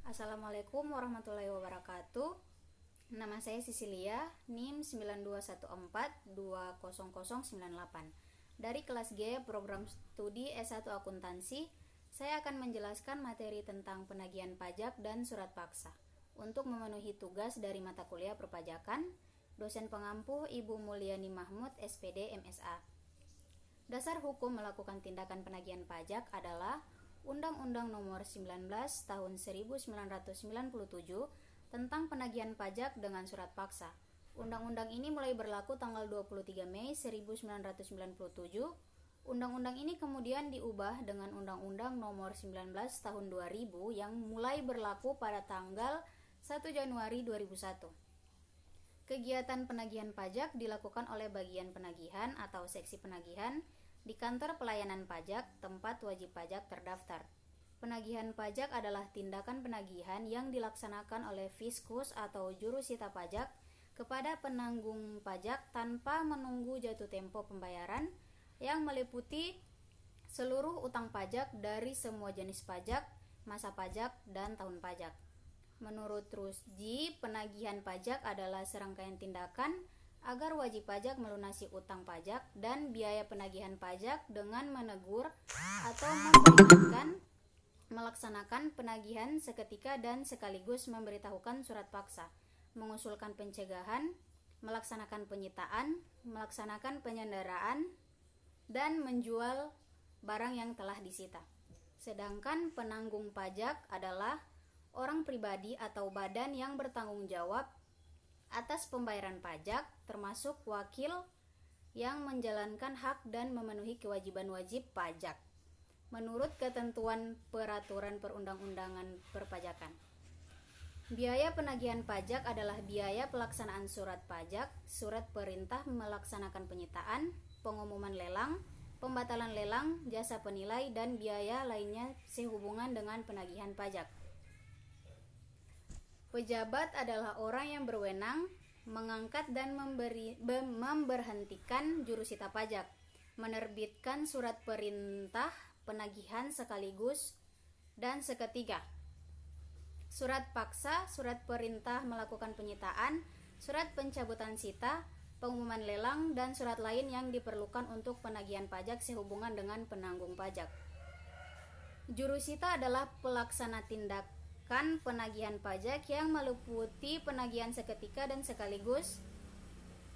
Assalamualaikum warahmatullahi wabarakatuh. Nama saya Sisilia, NIM 9214200098. Dari kelas G program studi S1 Akuntansi, saya akan menjelaskan materi tentang penagihan pajak dan surat paksa. Untuk memenuhi tugas dari mata kuliah perpajakan, dosen pengampu Ibu Mulyani Mahmud, SPD, MSA. Dasar hukum melakukan tindakan penagihan pajak adalah Undang-Undang Nomor 19 Tahun 1997 tentang penagihan pajak dengan surat paksa. Undang-undang ini mulai berlaku tanggal 23 Mei 1997. Undang-undang ini kemudian diubah dengan Undang-Undang Nomor 19 Tahun 2000 yang mulai berlaku pada tanggal 1 Januari 2001. Kegiatan penagihan pajak dilakukan oleh bagian penagihan atau seksi penagihan di kantor pelayanan pajak tempat wajib pajak terdaftar. Penagihan pajak adalah tindakan penagihan yang dilaksanakan oleh fiskus atau jurusita pajak kepada penanggung pajak tanpa menunggu jatuh tempo pembayaran yang meliputi seluruh utang pajak dari semua jenis pajak, masa pajak, dan tahun pajak. Menurut Rusdi, penagihan pajak adalah serangkaian tindakan agar wajib pajak melunasi utang pajak dan biaya penagihan pajak dengan menegur atau memperingatkan, melaksanakan penagihan seketika dan sekaligus memberitahukan surat paksa, mengusulkan pencegahan, melaksanakan penyitaan, melaksanakan penyanderaan, dan menjual barang yang telah disita. Sedangkan penanggung pajak adalah orang pribadi atau badan yang bertanggung jawab atas pembayaran pajak, termasuk wakil yang menjalankan hak dan memenuhi kewajiban wajib pajak menurut ketentuan peraturan perundang-undangan perpajakan. Biaya penagihan pajak adalah biaya pelaksanaan surat pajak, surat perintah melaksanakan penyitaan, pengumuman lelang, pembatalan lelang, jasa penilai, dan biaya lainnya sehubungan dengan penagihan pajak. Pejabat adalah orang yang berwenang mengangkat dan memberhentikan jurusita pajak, menerbitkan surat perintah penagihan sekaligus dan seketika, surat paksa, surat perintah melakukan penyitaan, surat pencabutan sita, pengumuman lelang, dan surat lain yang diperlukan untuk penagihan pajak sehubungan dengan penanggung pajak. Jurusita adalah pelaksana tindakan penagihan pajak yang meliputi penagihan seketika dan sekaligus,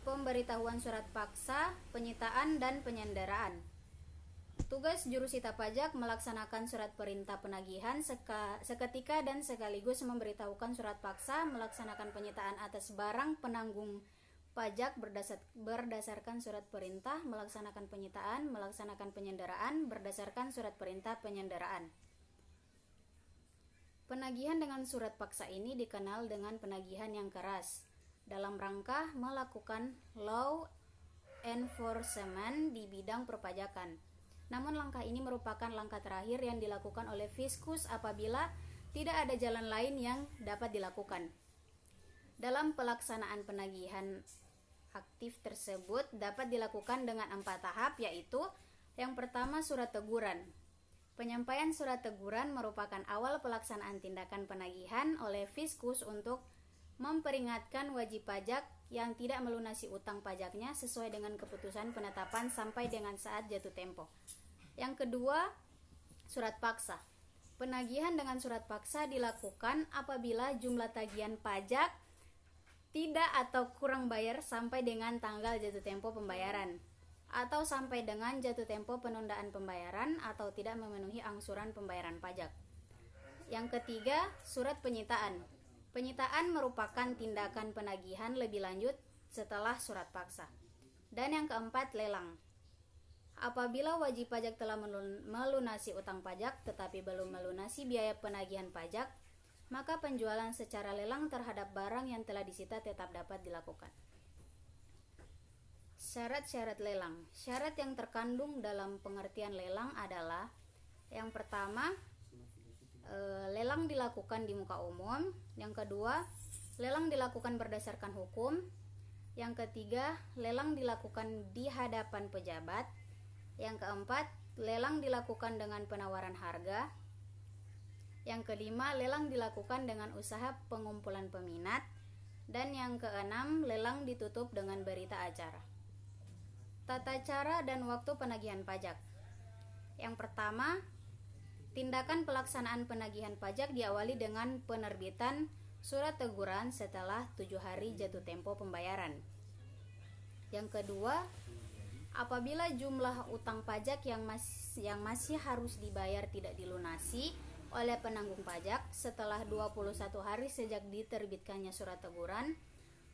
pemberitahuan surat paksa, penyitaan, dan penyanderaan. Tugas jurusita pajak melaksanakan surat perintah penagihan seketika dan sekaligus memberitahukan surat paksa, melaksanakan penyitaan atas barang penanggung pajak berdasarkan surat perintah, melaksanakan penyitaan, melaksanakan penyanderaan berdasarkan surat perintah penyanderaan. Penagihan dengan surat paksa ini dikenal dengan penagihan yang keras dalam rangka melakukan law enforcement di bidang perpajakan. Namun langkah ini merupakan langkah terakhir yang dilakukan oleh fiskus apabila tidak ada jalan lain yang dapat dilakukan. Dalam pelaksanaan penagihan aktif tersebut dapat dilakukan dengan 4 tahap, yaitu yang pertama surat teguran. Penyampaian surat teguran merupakan awal pelaksanaan tindakan penagihan oleh fiskus untuk memperingatkan wajib pajak yang tidak melunasi utang pajaknya sesuai dengan keputusan penetapan sampai dengan saat jatuh tempo. Yang kedua, surat paksa. Penagihan dengan surat paksa dilakukan apabila jumlah tagihan pajak tidak atau kurang bayar sampai dengan tanggal jatuh tempo pembayaran, atau sampai dengan jatuh tempo penundaan pembayaran atau tidak memenuhi angsuran pembayaran pajak. Yang ketiga, surat penyitaan. Penyitaan merupakan tindakan penagihan lebih lanjut setelah surat paksa. Dan yang keempat, lelang. Apabila wajib pajak telah melunasi utang pajak tetapi belum melunasi biaya penagihan pajak, maka penjualan secara lelang terhadap barang yang telah disita tetap dapat dilakukan. Syarat-syarat lelang. Syarat yang terkandung dalam pengertian lelang adalah: yang pertama, lelang dilakukan di muka umum. Yang kedua, lelang dilakukan berdasarkan hukum. Yang ketiga, lelang dilakukan di hadapan pejabat. Yang keempat, lelang dilakukan dengan penawaran harga. Yang kelima, lelang dilakukan dengan usaha pengumpulan peminat. Dan yang keenam, lelang ditutup dengan berita acara. Tata cara dan waktu penagihan pajak. Yang pertama, tindakan pelaksanaan penagihan pajak diawali dengan penerbitan surat teguran setelah 7 hari jatuh tempo pembayaran. Yang kedua, apabila jumlah utang pajak yang masih harus dibayar tidak dilunasi oleh penanggung pajak setelah 21 hari sejak diterbitkannya surat teguran,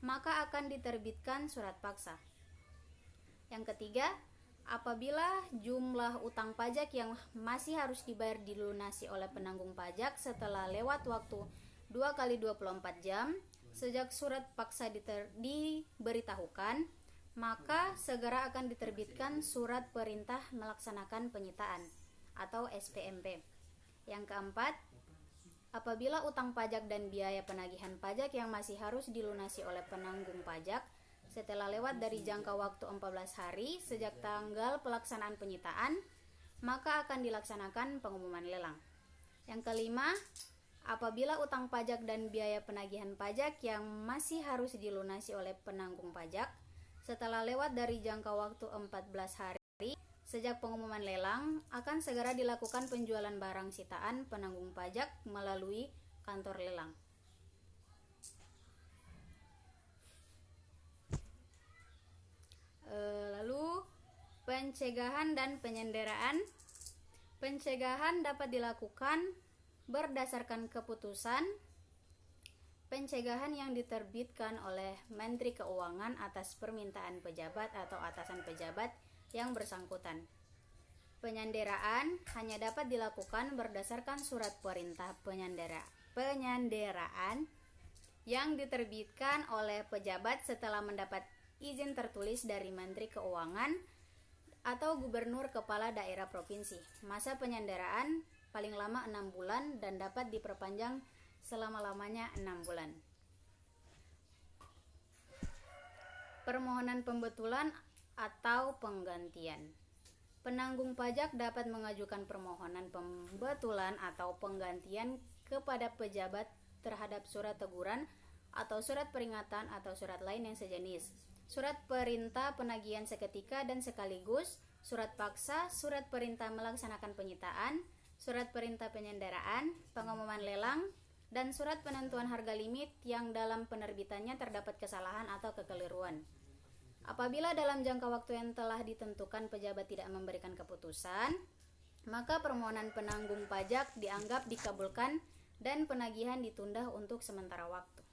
maka akan diterbitkan surat paksa. Yang ketiga, apabila jumlah utang pajak yang masih harus dibayar dilunasi oleh penanggung pajak setelah lewat waktu 2 kali 24 jam sejak surat paksa diberitahukan, maka segera akan diterbitkan surat perintah melaksanakan penyitaan atau SPMP. Yang keempat, apabila utang pajak dan biaya penagihan pajak yang masih harus dilunasi oleh penanggung pajak setelah lewat dari jangka waktu 14 hari sejak tanggal pelaksanaan penyitaan, maka akan dilaksanakan pengumuman lelang. Yang kelima, apabila utang pajak dan biaya penagihan pajak yang masih harus dilunasi oleh penanggung pajak setelah lewat dari jangka waktu 14 hari sejak pengumuman lelang, akan segera dilakukan penjualan barang sitaan penanggung pajak melalui kantor lelang. Lalu pencegahan dan penyanderaan. Pencegahan dapat dilakukan berdasarkan keputusan pencegahan yang diterbitkan oleh Menteri Keuangan atas permintaan pejabat atau atasan pejabat yang bersangkutan. Penyanderaan hanya dapat dilakukan berdasarkan surat perintah penyanderaan yang diterbitkan oleh pejabat setelah mendapat izin tertulis dari Menteri Keuangan atau Gubernur Kepala Daerah Provinsi. Masa penyanderaan paling lama 6 bulan dan dapat diperpanjang selama-lamanya 6 bulan. Permohonan pembetulan atau penggantian. Penanggung pajak dapat mengajukan permohonan pembetulan atau penggantian kepada pejabat terhadap surat teguran atau surat peringatan atau surat lain yang sejenis, surat perintah penagihan seketika dan sekaligus, surat paksa, surat perintah melaksanakan penyitaan, surat perintah penyanderaan, pengumuman lelang, dan surat penentuan harga limit yang dalam penerbitannya terdapat kesalahan atau kekeliruan. Apabila dalam jangka waktu yang telah ditentukan pejabat tidak memberikan keputusan, maka permohonan penanggung pajak dianggap dikabulkan dan penagihan ditunda untuk sementara waktu.